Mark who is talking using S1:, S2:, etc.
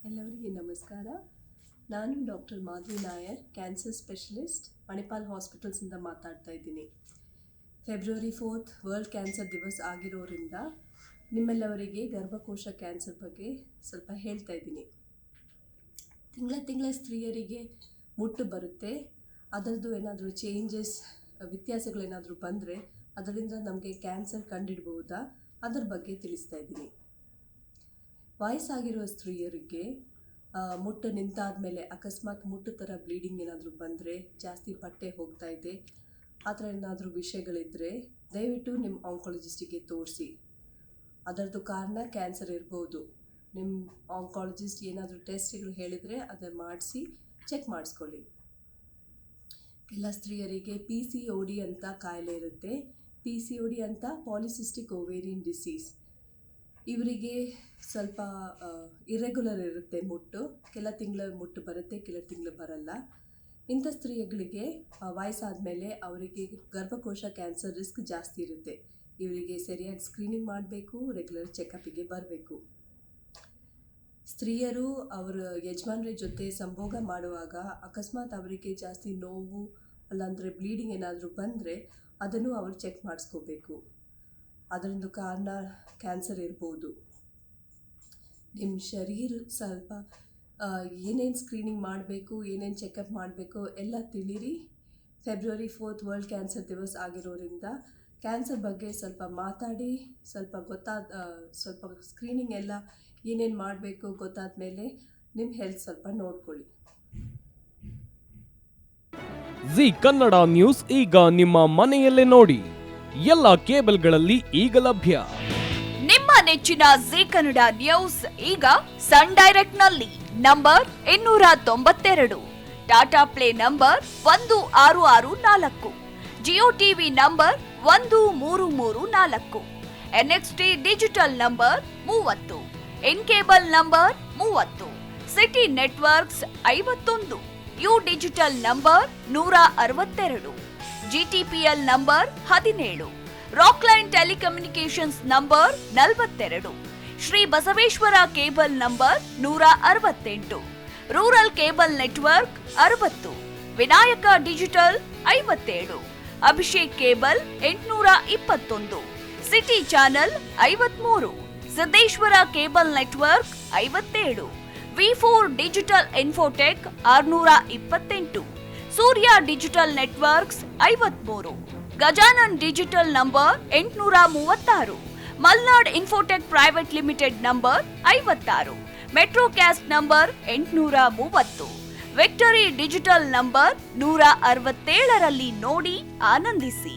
S1: ಎಲ್ಲರಿಗೆ ನಮಸ್ಕಾರ. ನಾನು doctor Madhavi Nair, cancer specialist, Manipal ಹಾಸ್ಪಿಟಲ್ಸಿಂದ ಮಾತಾಡ್ತಾ ಇದ್ದೀನಿ. ಫೆಬ್ರವರಿ 4 ವರ್ಲ್ಡ್ ಕ್ಯಾನ್ಸರ್ ದಿವಸ್ ಆಗಿರೋದ್ರಿಂದ ನಿಮ್ಮೆಲ್ಲವರಿಗೆ ಗರ್ಭಕೋಶ ಕ್ಯಾನ್ಸರ್ ಬಗ್ಗೆ ಸ್ವಲ್ಪ ಹೇಳ್ತಾ ಇದ್ದೀನಿ. ತಿಂಗಳ ಸ್ತ್ರೀಯರಿಗೆ ಮುಟ್ಟು ಬರುತ್ತೆ. ಅದರದ್ದು ಏನಾದರೂ ಚೇಂಜಸ್, ವ್ಯತ್ಯಾಸಗಳೇನಾದರೂ ಬಂದರೆ ಅದರಿಂದ ನಮಗೆ ಕ್ಯಾನ್ಸರ್ ಕಂಡುಹಿಡ್ಬೋದಾ, ಅದರ ಬಗ್ಗೆ ತಿಳಿಸ್ತಾ ಇದ್ದೀನಿ. ವಯಸ್ಸಾಗಿರುವ ಸ್ತ್ರೀಯರಿಗೆ ಮುಟ್ಟು ನಿಂತಾದ ಮೇಲೆ ಅಕಸ್ಮಾತ್ ಮುಟ್ಟು ಥರ ಬ್ಲೀಡಿಂಗ್ ಏನಾದರೂ ಬಂದರೆ, ಜಾಸ್ತಿ ಬಟ್ಟೆ ಹೋಗ್ತಾ ಇದೆ, ಆ ಥರ ಏನಾದರೂ ವಿಷಯಗಳಿದ್ದರೆ ದಯವಿಟ್ಟು ನಿಮ್ಮ ಆಂಕಾಲಜಿಸ್ಟಿಗೆ ತೋರಿಸಿ. ಅದರದ್ದು ಕಾರಣ ಕ್ಯಾನ್ಸರ್ ಇರ್ಬೋದು. ನಿಮ್ಮ ಆಂಕಾಲಜಿಸ್ಟ್ ಏನಾದರೂ ಟೆಸ್ಟ್ಗಳು ಹೇಳಿದರೆ ಅದನ್ನು ಮಾಡಿಸಿ ಚೆಕ್ ಮಾಡಿಸ್ಕೊಳ್ಳಿ. ಎಲ್ಲ ಸ್ತ್ರೀಯರಿಗೆ PCOD ಅಂತ ಕಾಯಿಲೆ ಇರುತ್ತೆ. PCOD ಅಂತ ಪಾಲಿಸಿಸ್ಟಿಕ್ ಓವೇರಿಯನ್ ಡಿಸೀಸ್. ಇವರಿಗೆ ಸ್ವಲ್ಪ ಇರೆಗ್ಯುಲರ್ ಇರುತ್ತೆ ಮುಟ್ಟು. ಕೆಲ ತಿಂಗಳ ಮುಟ್ಟು ಬರುತ್ತೆ, ಕೆಲ ತಿಂಗಳು ಬರಲ್ಲ. ಇಂಥ ಸ್ತ್ರೀಯಗಳಿಗೆ ವಯಸ್ಸಾದ ಮೇಲೆ ಅವರಿಗೆ ಗರ್ಭಕೋಶ ಕ್ಯಾನ್ಸರ್ ರಿಸ್ಕ್ ಜಾಸ್ತಿ ಇರುತ್ತೆ. ಇವರಿಗೆ ಸರಿಯಾಗಿ ಸ್ಕ್ರೀನಿಂಗ್ ಮಾಡಬೇಕು, ರೆಗ್ಯುಲರ್ ಚೆಕಪ್ಪಿಗೆ ಬರಬೇಕು. ಸ್ತ್ರೀಯರು ಅವರ ಯಜಮಾನ್ರ ಜೊತೆ ಸಂಭೋಗ ಮಾಡುವಾಗ ಅಕಸ್ಮಾತ್ ಅವರಿಗೆ ಜಾಸ್ತಿ ನೋವು ಅಲ್ಲಾಂದರೆ ಬ್ಲೀಡಿಂಗ್ ಏನಾದರೂ ಬಂದರೆ ಅದನ್ನು ಅವರು ಚೆಕ್ ಮಾಡಿಸ್ಕೋಬೇಕು. ಅದರಿಂದ ಕಾರಣ ಕ್ಯಾನ್ಸರ್ ಇರ್ಬೋದು. ನಿಮ್ಮ ಶರೀರ ಸ್ವಲ್ಪ ಏನೇನು ಸ್ಕ್ರೀನಿಂಗ್ ಮಾಡಬೇಕು, ಏನೇನು ಚೆಕಪ್ ಮಾಡಬೇಕು ಎಲ್ಲ ತಿಳಿರಿ. ಫೆಬ್ರವರಿ 4 ವರ್ಲ್ಡ್ ಕ್ಯಾನ್ಸರ್ ದಿವಸ್ ಆಗಿರೋದ್ರಿಂದ ಕ್ಯಾನ್ಸರ್ ಬಗ್ಗೆ ಸ್ವಲ್ಪ ಮಾತಾಡಿ, ಸ್ವಲ್ಪ ಸ್ಕ್ರೀನಿಂಗ್ ಎಲ್ಲ ಏನೇನು ಮಾಡಬೇಕು ಗೊತ್ತಾದ ಮೇಲೆ ನಿಮ್ಮ ಹೆಲ್ತ್ ಸ್ವಲ್ಪ ನೋಡ್ಕೊಳ್ಳಿ.
S2: ಜಿ ಕನ್ನಡ ನ್ಯೂಸ್ ಈಗ ನಿಮ್ಮ ಮನೆಯಲ್ಲೇ ನೋಡಿ. ಎಲ್ಲ ಕೇಬಲ್ಗಳಲ್ಲಿ ಈಗ ಲಭ್ಯ.
S3: ನಿಮ್ಮ ನೆಚ್ಚಿನ ಜಿ ಕನ್ನಡ ನ್ಯೂಸ್ ಈಗ ಸನ್ ಡೈರೆಕ್ಟ್ ನಲ್ಲಿ number 292, Tata play number 1664, Jio TV number 1334, NXT digital number 30, in cable number 30, city networks 51, U digital number 162, GTPL number 17, Rockline telecommunications number 42, Shri Basaveshwara cable number 168, rural cable network 60, Vinayaka digital 57, Abhishek cable 821, city channel 53, Siddeshwara cable network 57, V4 digital Infotech 628, Surya digital networks 53, Gajanan digital number 836, Malnad Infotech Private Limited number 56, Metrocast number 830, Victory Digital number 167ರಲ್ಲಿ ನೋಡಿ ಆನಂದಿಸಿ.